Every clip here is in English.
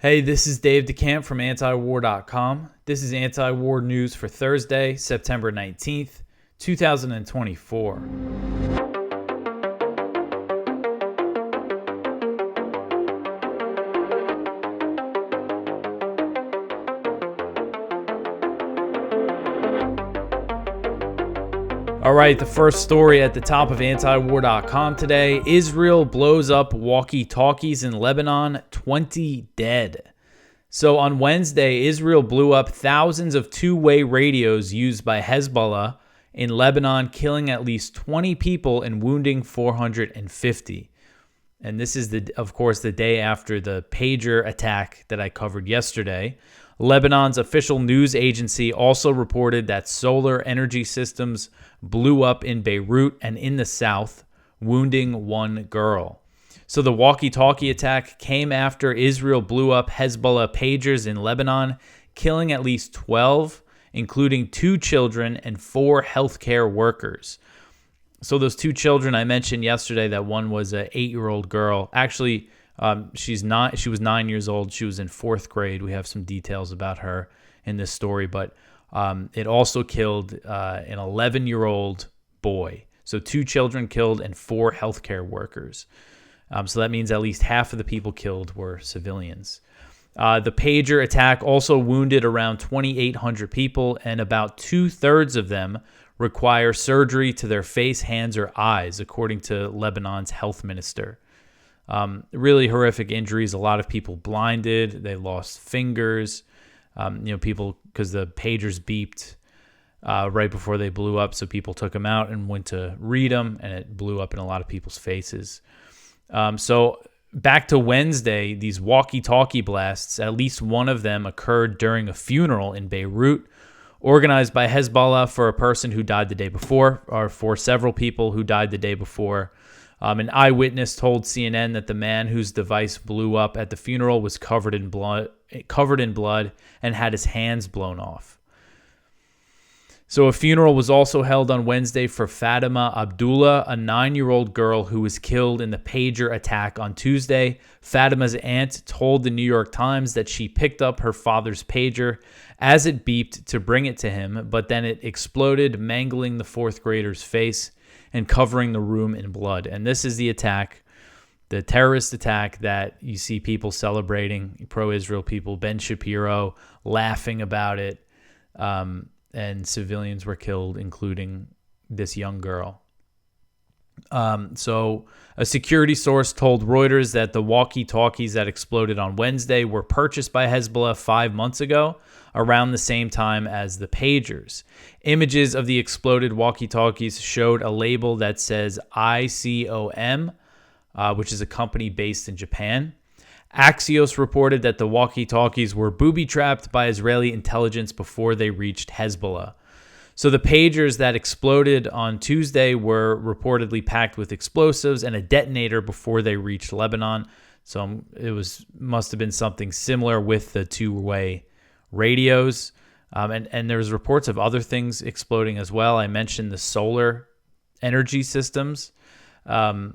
Hey, this is Dave DeCamp from antiwar.com. This is anti-war news for Thursday, September 19th, 2024. All right, the first story at the top of antiwar.com today. Israel blows up walkie-talkies in Lebanon, 20 dead. So on Wednesday, Israel blew up thousands of two-way radios used by Hezbollah in Lebanon, killing at least 20 people and wounding 450. And this is, of course, the day after the pager attack that I covered yesterday. Lebanon's official news agency also reported that solar energy systems blew up in Beirut and in the south, wounding one girl. So the walkie-talkie attack came after Israel blew up Hezbollah pagers in Lebanon, killing at least 12, including 2 children and 4 healthcare workers. So those 2 children I mentioned yesterday, that one was an 8-year-old girl. Actually, she was 9 years old. She was in 4th grade. We have some details about her in this story, but it also killed an 11-year-old boy. So 2 children killed and 4 healthcare workers. So that means at least half of the people killed were civilians. The pager attack also wounded around 2,800 people, and about 2/3 of them require surgery to their face, hands, or eyes, according to Lebanon's health minister. Really horrific injuries. A lot of people blinded. They lost fingers. People, because the pagers beeped right before they blew up, so people took them out and went to read them, and it blew up in a lot of people's faces. So back to Wednesday, these walkie-talkie blasts, at least one of them occurred during a funeral in Beirut, organized by Hezbollah for a person who died the day before, or for several people who died the day before. An eyewitness told CNN that the man whose device blew up at the funeral was covered in blood and had his hands blown off. So a funeral was also held on Wednesday for Fatima Abdullah, a 9-year-old girl who was killed in the pager attack on Tuesday. Fatima's aunt told the New York Times that she picked up her father's pager as it beeped to bring it to him, but then it exploded, mangling the 4th grader's face and covering the room in blood. And this is the attack, the terrorist attack that you see people celebrating, pro-Israel people, Ben Shapiro laughing about it, and civilians were killed, including this young girl. So a security source told Reuters that the walkie-talkies that exploded on Wednesday were purchased by Hezbollah 5 months ago, around the same time as the pagers. Images of the exploded walkie-talkies showed a label that says ICOM, which is a company based in Japan. Axios reported that the walkie-talkies were booby-trapped by Israeli intelligence before they reached Hezbollah. So the pagers that exploded on Tuesday were reportedly packed with explosives and a detonator before they reached Lebanon. So it must have been something similar with the two-way radios. And there's reports of other things exploding as well. I mentioned the solar energy systems. I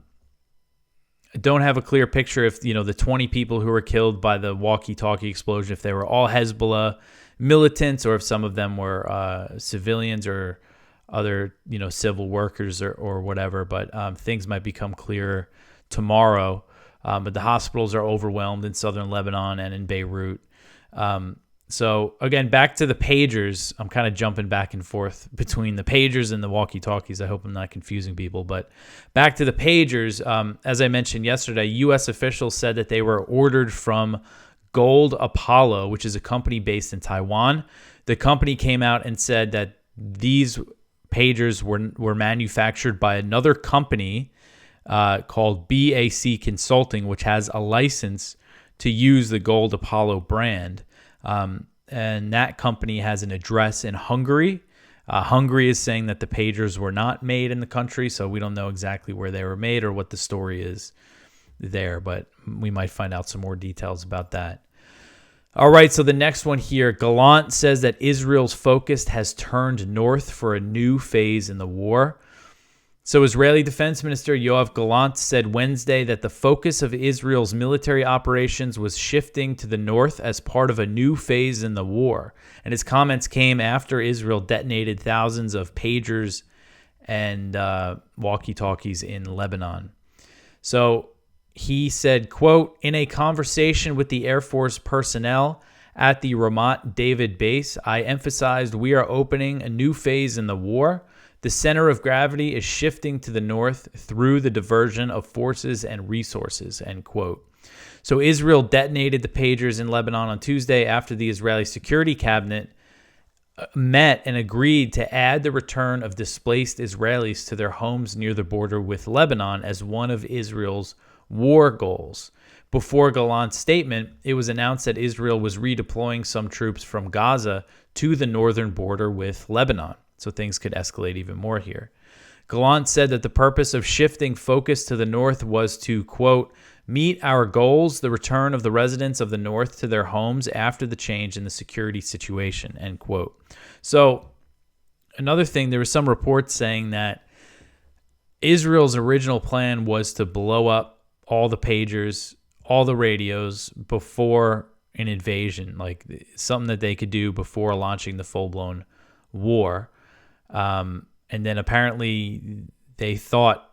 don't have a clear picture if, the 20 people who were killed by the walkie-talkie explosion, if they were all Hezbollah militants or if some of them were civilians or other, civil workers or whatever. But things might become clearer tomorrow. But the hospitals are overwhelmed in southern Lebanon and in Beirut. So again, back to the pagers. I'm kind of jumping back and forth between the pagers and the walkie-talkies. I hope I'm not confusing people, but back to the pagers. As I mentioned yesterday, U.S. officials said that they were ordered from Gold Apollo, which is a company based in Taiwan. The company came out and said that these pagers were manufactured by another company called BAC Consulting, which has a license to use the Gold Apollo brand. And that company has an address in Hungary. Hungary is saying that the pagers were not made in the country, so we don't know exactly where they were made or what the story is there, but we might find out some more details about that. All right, so the next one here, Gallant says that Israel's focus has turned north for a new phase in the war. So Israeli Defense Minister Yoav Gallant said Wednesday that the focus of Israel's military operations was shifting to the north as part of a new phase in the war. And his comments came after Israel detonated thousands of pagers and walkie-talkies in Lebanon. So he said, quote, "In a conversation with the Air Force personnel at the Ramat David base, I emphasized we are opening a new phase in the war. The center of gravity is shifting to the north through the diversion of forces and resources," end quote. So Israel detonated the pagers in Lebanon on Tuesday after the Israeli Security Cabinet met and agreed to add the return of displaced Israelis to their homes near the border with Lebanon as one of Israel's war goals. Before Gallant's statement, it was announced that Israel was redeploying some troops from Gaza to the northern border with Lebanon. So things could escalate even more here. Gallant said that the purpose of shifting focus to the north was to, quote, "meet our goals, the return of the residents of the north to their homes after the change in the security situation," end quote. So another thing, there were some reports saying that Israel's original plan was to blow up all the pagers, all the radios before an invasion, like something that they could do before launching the full-blown war. And then apparently they thought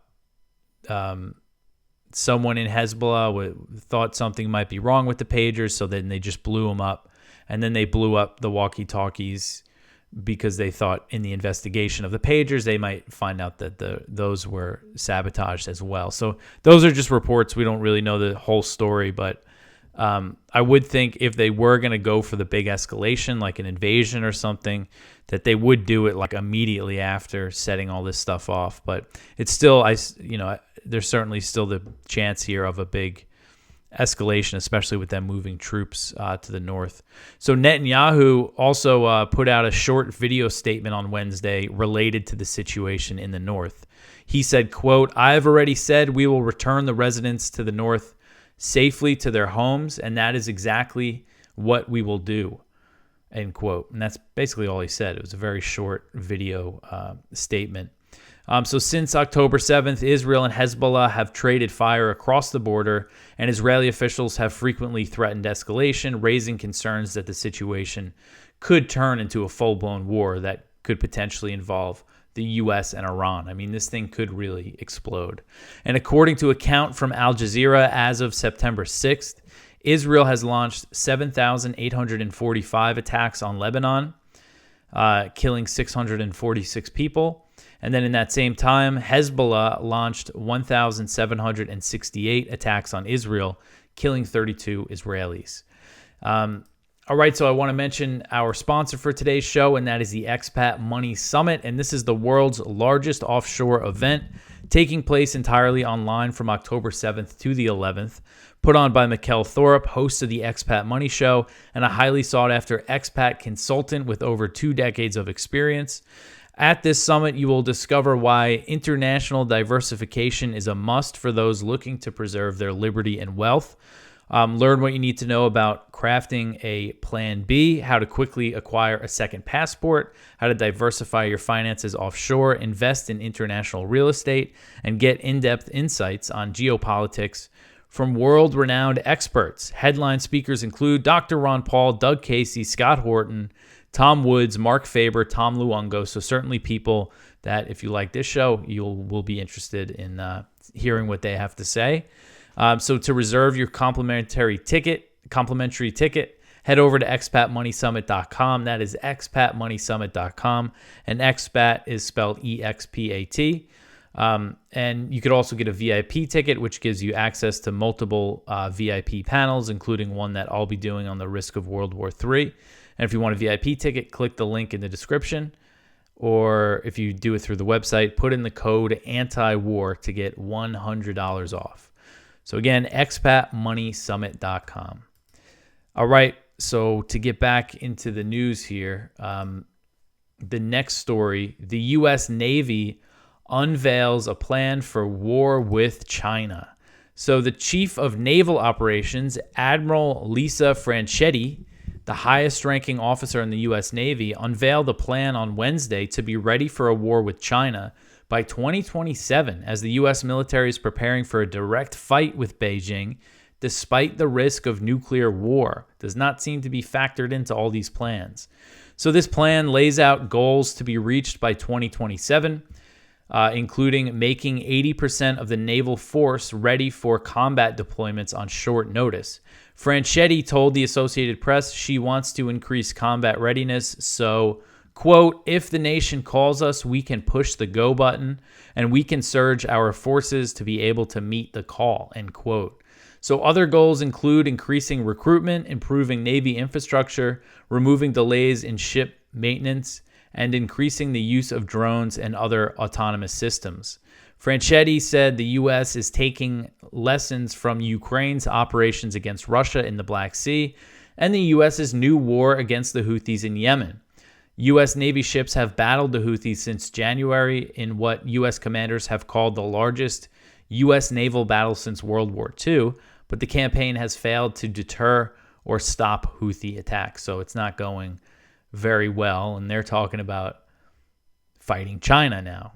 someone in Hezbollah thought something might be wrong with the pagers, so then they just blew them up. And then they blew up the walkie-talkies because they thought in the investigation of the pagers, they might find out that those were sabotaged as well. So those are just reports. We don't really know the whole story, but I would think if they were going to go for the big escalation, like an invasion or something, that they would do it like immediately after setting all this stuff off. But it's still, there's certainly still the chance here of a big escalation, especially with them moving troops to the north. So Netanyahu also put out a short video statement on Wednesday related to the situation in the north. He said, quote, "I have already said we will return the residents to the north safely to their homes, and that is exactly what we will do," end quote. And that's basically all he said. It was a very short video statement. So since October 7th, Israel and Hezbollah have traded fire across the border, and Israeli officials have frequently threatened escalation, raising concerns that the situation could turn into a full-blown war that could potentially involve the U.S. and Iran. I mean, this thing could really explode. And according to a count from Al Jazeera, as of September 6th, Israel has launched 7,845 attacks on Lebanon, killing 646 people. And then in that same time, Hezbollah launched 1,768 attacks on Israel, killing 32 Israelis. All right, so I want to mention our sponsor for today's show, and that is the Expat Money Summit. And this is the world's largest offshore event, taking place entirely online from October 7th to the 11th, put on by Mikkel Thorup, host of the Expat Money Show, and a highly sought-after expat consultant with over 2 decades of experience. At this summit, you will discover why international diversification is a must for those looking to preserve their liberty and wealth. Learn what you need to know about crafting a plan B, how to quickly acquire a second passport, how to diversify your finances offshore, invest in international real estate, and get in-depth insights on geopolitics from world-renowned experts. Headline speakers include Dr. Ron Paul, Doug Casey, Scott Horton, Tom Woods, Mark Faber, Tom Luongo. So certainly people that, if you like this show, you will be interested in hearing what they have to say. So to reserve your complimentary ticket, head over to expatmoneysummit.com. That is expatmoneysummit.com. And expat is spelled E-X-P-A-T. And you could also get a VIP ticket, which gives you access to multiple VIP panels, including one that I'll be doing on the risk of World War III. And if you want a VIP ticket, click the link in the description. Or if you do it through the website, put in the code ANTIWAR to get $100 off. So again, expatmoneysummit.com. All right, so to get back into the news here, the next story, the U.S. Navy unveils a plan for war with China. So the Chief of Naval Operations, Admiral Lisa Franchetti, the highest-ranking officer in the U.S. Navy, unveiled a plan on Wednesday to be ready for a war with China, by 2027 as the U.S. military is preparing for a direct fight with Beijing, despite the risk of nuclear war. Does not seem to be factored into all these plans. So this plan lays out goals to be reached by 2027, including making 80% of the naval force ready for combat deployments on short notice. Franchetti told the Associated Press she wants to increase combat readiness, so, quote, if the nation calls us, we can push the go button and we can surge our forces to be able to meet the call, end quote. So other goals include increasing recruitment, improving Navy infrastructure, removing delays in ship maintenance, and increasing the use of drones and other autonomous systems. Franchetti said the U.S. is taking lessons from Ukraine's operations against Russia in the Black Sea and the U.S.'s new war against the Houthis in Yemen. U.S. Navy ships have battled the Houthis since January in what U.S. commanders have called the largest U.S. naval battle since World War II, but the campaign has failed to deter or stop Houthi attacks, so it's not going very well, and they're talking about fighting China now.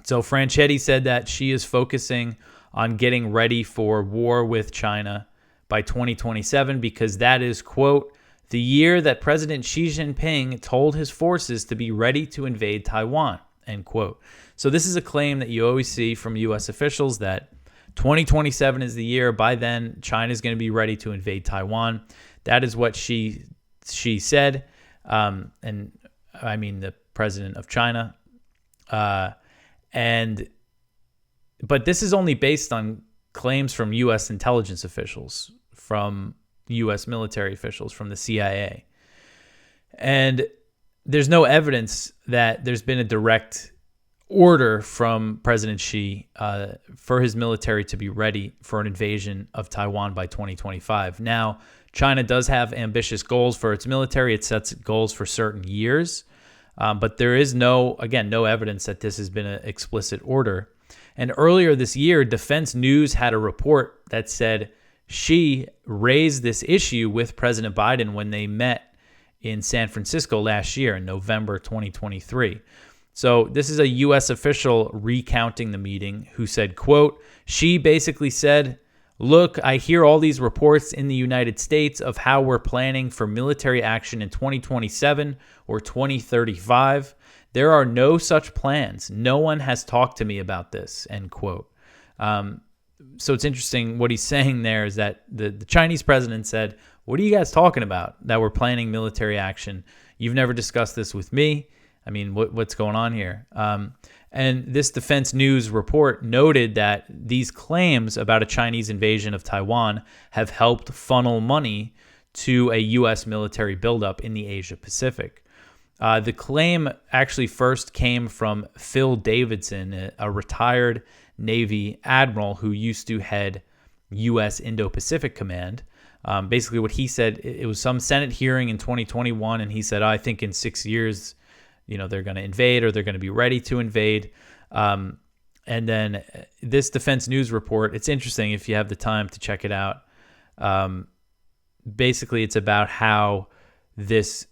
So Franchetti said that she is focusing on getting ready for war with China by 2027 because that is, quote, the year that President Xi Jinping told his forces to be ready to invade Taiwan, end quote. So this is a claim that you always see from U.S. officials that 2027 is the year. By then, China is going to be ready to invade Taiwan. That is what she said, and I mean the president of China. But this is only based on claims from U.S. intelligence officials, from U.S. military officials, from the CIA. And there's no evidence that there's been a direct order from President Xi for his military to be ready for an invasion of Taiwan by 2025. Now, China does have ambitious goals for its military. It sets goals for certain years. But there is no evidence that this has been an explicit order. And earlier this year, Defense News had a report that said Xi raised this issue with President Biden when they met in San Francisco last year in November 2023. So this is a U.S. official recounting the meeting who said, quote, Xi basically said, look, I hear all these reports in the United States of how we're planning for military action in 2027 or 2035. There are no such plans. No one has talked to me about this, end quote. So it's interesting what he's saying there is that the Chinese president said, what are you guys talking about that we're planning military action? You've never discussed this with me. I mean, what's going on here? And this Defense News report noted that these claims about a Chinese invasion of Taiwan have helped funnel money to a U.S. military buildup in the Asia Pacific. The claim actually first came from Phil Davidson, a retired Navy admiral who used to head U.S. Indo-Pacific Command. Basically what he said, it was some Senate hearing in 2021, and he said, I think in 6 years, they're going to invade or they're going to be ready to invade. And then this Defense News report, it's interesting if you have the time to check it out. Basically, it's about how this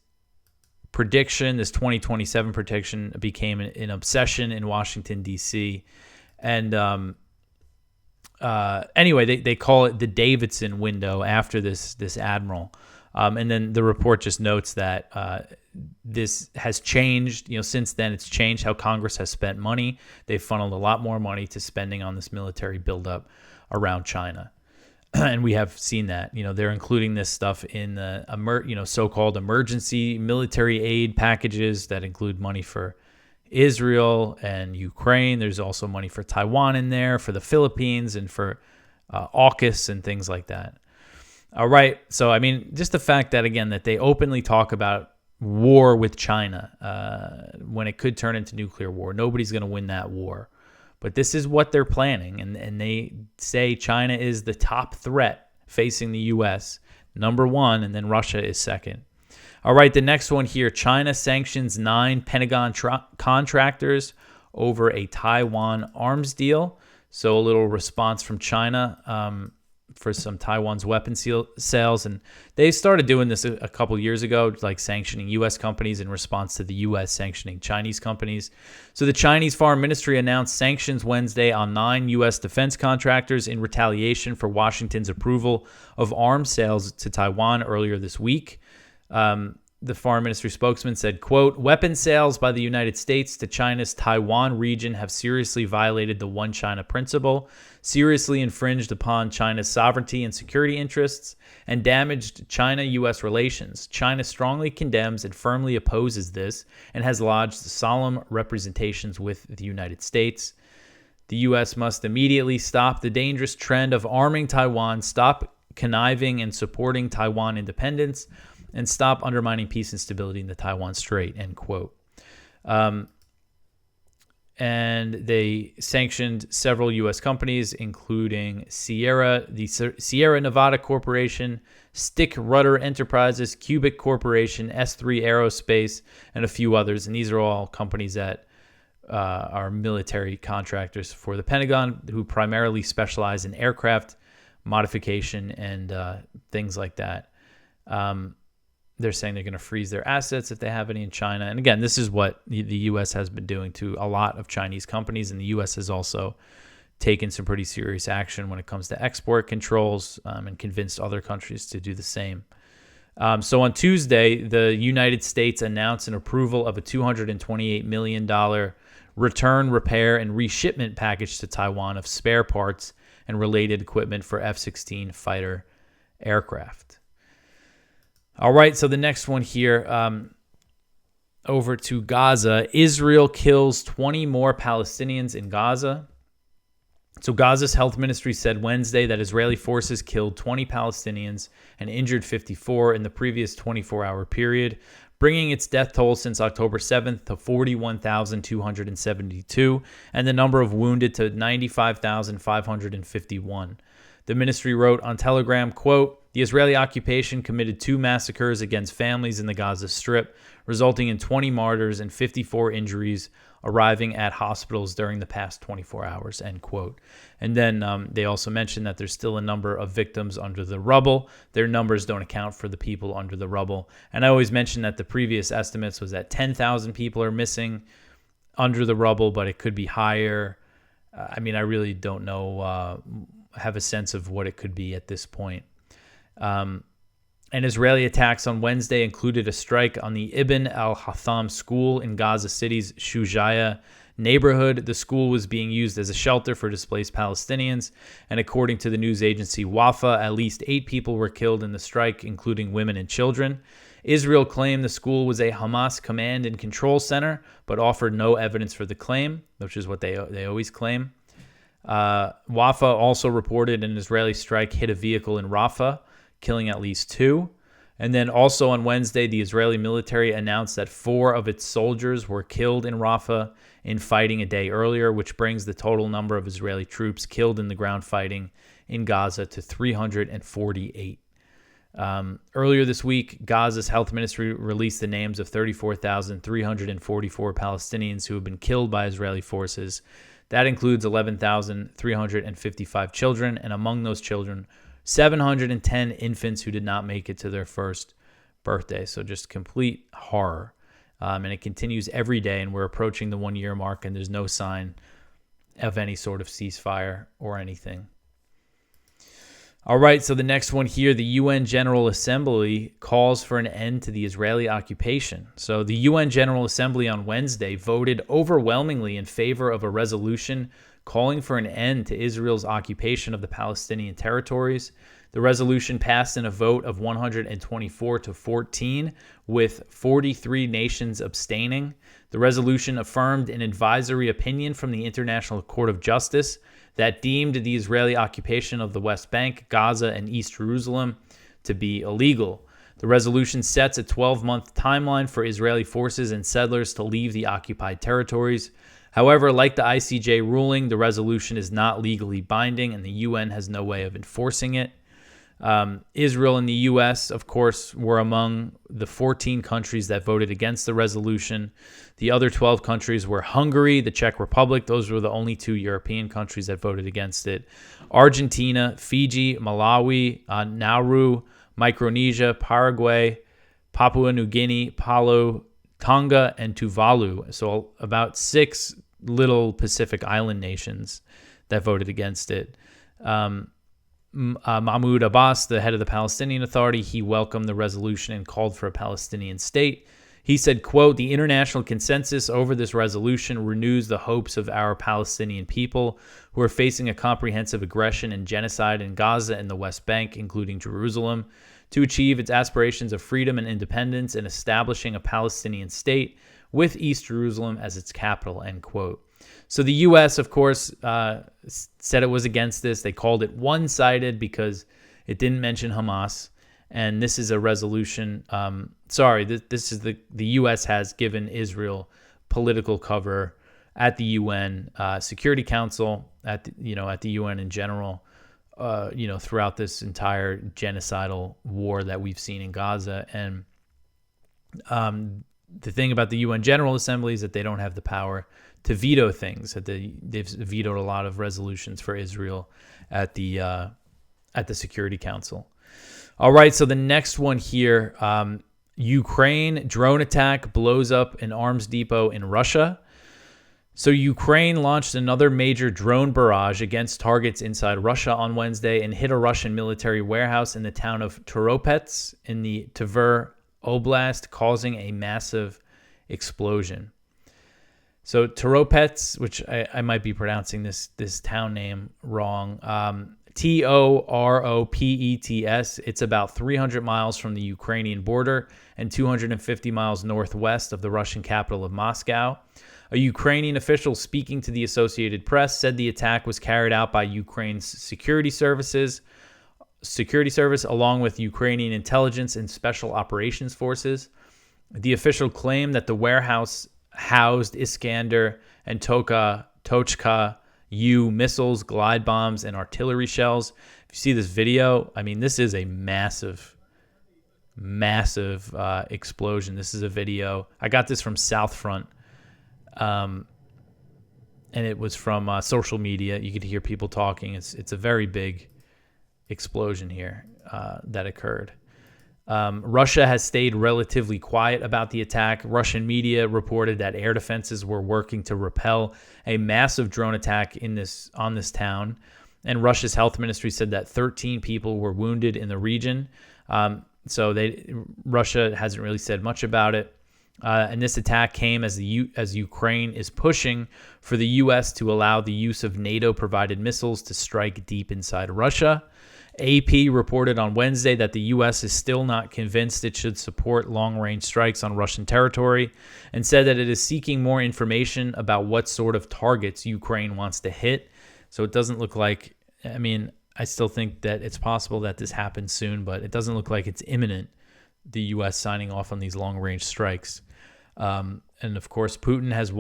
prediction, this 2027 prediction, became an obsession in Washington, D.C. And anyway, they call it the Davidson window after this admiral. And then the report just notes that this has changed. Since then, it's changed how Congress has spent money. They've funneled a lot more money to spending on this military buildup around China. And we have seen that. They're including this stuff in the so-called emergency military aid packages that include money for Israel and Ukraine. There's also money for Taiwan in there, for the Philippines, and for AUKUS and things like that. All right. So, I mean, just the fact that, again, that they openly talk about war with China when it could turn into nuclear war. Nobody's going to win that war. But this is what they're planning. And they say China is the top threat facing the U.S., number one, and then Russia is second. All right, the next one here. China sanctions 9 Pentagon contractors over a Taiwan arms deal. So a little response from China. for some Taiwan's weapon sales. And they started doing this a couple years ago, like sanctioning U.S. companies in response to the U.S. sanctioning Chinese companies. So the Chinese Foreign Ministry announced sanctions Wednesday on 9 U.S. defense contractors in retaliation for Washington's approval of arms sales to Taiwan earlier this week. The Foreign Ministry spokesman said, quote, "Weapon sales by the United States to China's Taiwan region have seriously violated the One China principle, seriously infringed upon China's sovereignty and security interests, and damaged China-U.S. relations. China strongly condemns and firmly opposes this and has lodged solemn representations with the United States. The U.S. must immediately stop the dangerous trend of arming Taiwan, stop conniving and supporting Taiwan independence, and stop undermining peace and stability in the Taiwan Strait," end quote. And they sanctioned several U.S. companies, including the Sierra Nevada Corporation, Stick Rudder Enterprises, Cubic Corporation, S3 Aerospace, and a few others. And these are all companies that are military contractors for the Pentagon, who primarily specialize in aircraft modification and things like that. They're saying they're going to freeze their assets if they have any in China. And again, this is what the U.S. has been doing to a lot of Chinese companies. And the U.S. has also taken some pretty serious action when it comes to export controls and convinced other countries to do the same. So on Tuesday, the United States announced an approval of a $228 million return, repair, and reshipment package to Taiwan of spare parts and related equipment for F-16 fighter aircraft. All right, so the next one here, over to Gaza. Israel kills 20 more Palestinians in Gaza. So Gaza's health ministry said Wednesday that Israeli forces killed 20 Palestinians and injured 54 in the previous 24-hour period, bringing its death toll since October 7th to 41,272 and the number of wounded to 95,551. The ministry wrote on Telegram, quote, "The Israeli occupation committed 2 massacres against families in the Gaza Strip, resulting in 20 martyrs and 54 injuries arriving at hospitals during the past 24 hours, end quote. And then they also mentioned that there's still a number of victims under the rubble. Their numbers don't account for the people under the rubble. And I always mentioned that the previous estimates was that 10,000 people are missing under the rubble, but it could be higher. I really really don't know, have a sense of what it could be at this point. And Israeli attacks on Wednesday included a strike on the Ibn al-Hatham school in Gaza City's Shujaya neighborhood. The school was being used as a shelter for displaced Palestinians, and according to the news agency Wafa, at least 8 people were killed in the strike, including women and children. Israel claimed the school was a Hamas command and control center, but offered no evidence for the claim, which is what they always claim. Wafa also reported an Israeli strike hit a vehicle in Rafah, killing at least 2. And then also on Wednesday, the Israeli military announced that 4 of its soldiers were killed in Rafah in fighting a day earlier, which brings the total number of Israeli troops killed in the ground fighting in Gaza to 348. Earlier this week, Gaza's health ministry released the names of 34,344 Palestinians who have been killed by Israeli forces. That includes 11,355 children, and among those children, 710 infants who did not make it to their first birthday. So just complete horror. And it continues every day, and we're approaching the 1-year mark, and there's no sign of any sort of ceasefire or anything. All right, so the next one here, the UN General Assembly calls for an end to the Israeli occupation. So the UN General Assembly on Wednesday voted overwhelmingly in favor of a resolution calling for an end to Israel's occupation of the Palestinian territories. The resolution passed in a vote of 124 to 14, with 43 nations abstaining. The resolution affirmed an advisory opinion from the International Court of Justice that deemed the Israeli occupation of the West Bank, Gaza, and East Jerusalem to be illegal. The resolution sets a 12-month timeline for Israeli forces and settlers to leave the occupied territories. However, like the ICJ ruling, the resolution is not legally binding, and the UN has no way of enforcing it. Israel and the U.S., of course, were among the 14 countries that voted against the resolution. The other 12 countries were Hungary, the Czech Republic. Those were the only 2 European countries that voted against it. Argentina, Fiji, Malawi, Nauru, Micronesia, Paraguay, Papua New Guinea, Palau, Tonga, and Tuvalu. So about 6 little Pacific Island nations that voted against it. Mahmoud Abbas, the head of the Palestinian Authority, he welcomed the resolution and called for a Palestinian state. He said, quote, "The international consensus over this resolution renews the hopes of our Palestinian people who are facing a comprehensive aggression and genocide in Gaza and the West Bank, including Jerusalem, to achieve its aspirations of freedom and independence and establishing a Palestinian state with East Jerusalem as its capital," end quote. So the U.S., of course, said it was against this. They called it one-sided because it didn't mention Hamas. And this is a resolution. This is the U.S. has given Israel political cover at the UN Security Council, at the UN in general. Throughout this entire genocidal war that we've seen in Gaza. And the thing about the UN General Assembly is that they don't have the power to veto things. That they've vetoed a lot of resolutions for Israel at the Security Council. All right, so the next one here, Ukraine drone attack blows up an arms depot in Russia. So Ukraine launched another major drone barrage against targets inside Russia on Wednesday and hit a Russian military warehouse in the town of Toropets in the Tver Oblast, causing a massive explosion. So Toropets, which I might be pronouncing this town name wrong, Toropets. It's about 300 miles from the Ukrainian border and 250 miles northwest of the Russian capital of Moscow. A Ukrainian official speaking to the Associated Press said the attack was carried out by Ukraine's security service along with Ukrainian intelligence and special operations forces. The official claimed that the warehouse housed Iskander and Tochka U missiles, glide bombs, and artillery shells. If you see this video, I mean, this is a massive explosion. This is a video. I got this from Southfront. And it was from social media. You could hear people talking. It's a very big explosion here that occurred. Russia has stayed relatively quiet about the attack. Russian media reported that air defenses were working to repel a massive drone attack on this town. And Russia's health ministry said that 13 people were wounded in the region. Russia hasn't really said much about it. And this attack came as Ukraine is pushing for the U.S. to allow the use of NATO-provided missiles to strike deep inside Russia. AP reported on Wednesday that the U.S. is still not convinced it should support long-range strikes on Russian territory and said that it is seeking more information about what sort of targets Ukraine wants to hit. So it doesn't look like, I still think that it's possible that this happens soon, but it doesn't look like it's imminent, the U.S. signing off on these long-range strikes. And of course, Putin has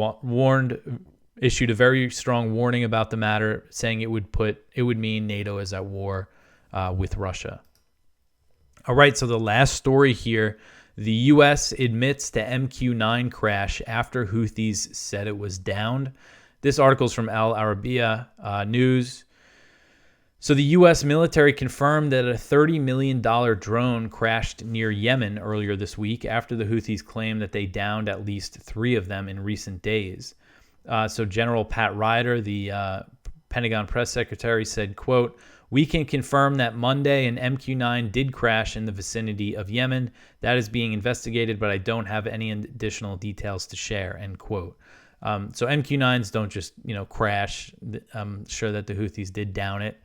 issued a very strong warning about the matter, saying it would mean NATO is at war with Russia. All right, so the last story here, the U.S. admits to MQ-9 crash after Houthis said it was downed. This article is from Al Arabiya News. So the U.S. military confirmed that a $30 million drone crashed near Yemen earlier this week after the Houthis claimed that they downed at least 3 of them in recent days. So General Pat Ryder, the Pentagon press secretary, said, quote, "We can confirm that Monday an MQ-9 did crash in the vicinity of Yemen. That is being investigated, but I don't have any additional details to share," end quote. So MQ-9s don't just, crash. I'm sure that the Houthis did down it.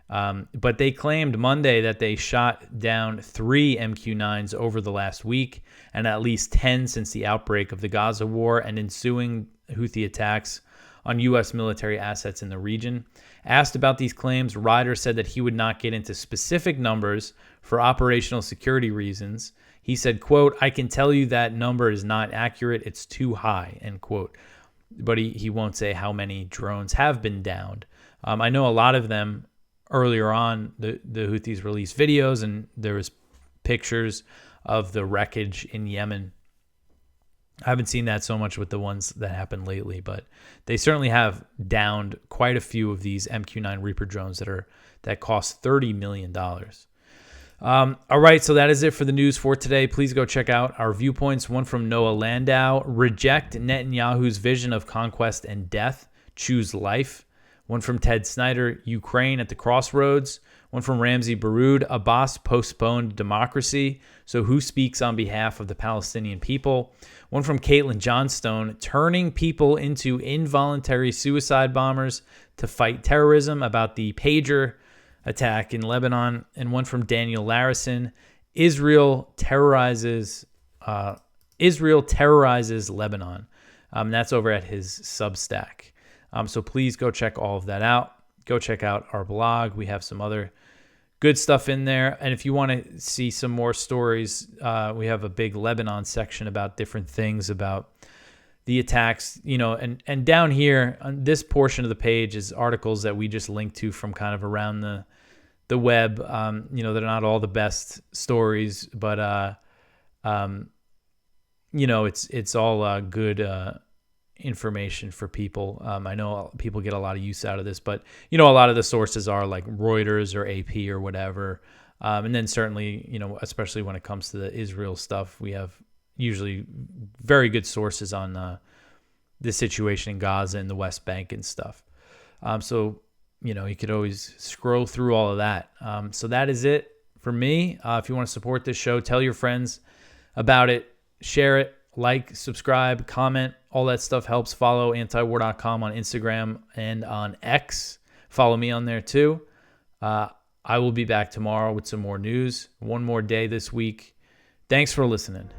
But they claimed Monday that they shot down 3 MQ-9s over the last week and at least 10 since the outbreak of the Gaza war and ensuing Houthi attacks on U.S. military assets in the region. Asked about these claims, Ryder said that he would not get into specific numbers for operational security reasons. He said, quote, "I can tell you that number is not accurate. It's too high," end quote. But he won't say how many drones have been downed. I know a lot of them earlier on, the Houthis released videos, and there was pictures of the wreckage in Yemen. I haven't seen that so much with the ones that happened lately, but they certainly have downed quite a few of these MQ-9 Reaper drones that cost $30 million. All right, so that is it for the news for today. Please go check out our viewpoints. One from Noah Landau: reject Netanyahu's vision of conquest and death, choose life. One from Ted Snyder: Ukraine at the crossroads. One from Ramsey Baroud: Abbas postponed democracy, so who speaks on behalf of the Palestinian people? One from Caitlin Johnstone: turning people into involuntary suicide bombers to fight terrorism, about the pager attack in Lebanon. And one from Daniel Larison: Israel terrorizes Lebanon. That's over at his Substack. So please go check all of that out. Go check out our blog. We have some other good stuff in there. And if you want to see some more stories, we have a big Lebanon section about different things about the attacks, and down here on this portion of the page is articles that we just linked to from kind of around the web. They're not all the best stories, but it's all good information for people. I know people get a lot of use out of this, but a lot of the sources are like Reuters or AP or whatever. And then certainly, especially when it comes to the Israel stuff, we have usually very good sources on the situation in Gaza and the West Bank and stuff. So you could always scroll through all of that. So that is it for me. If you want to support this show, tell your friends about it, share it, like, subscribe, comment. All that stuff helps. Follow antiwar.com on Instagram and on X. Follow me on there too. I will be back tomorrow with some more news. One more day this week. Thanks for listening.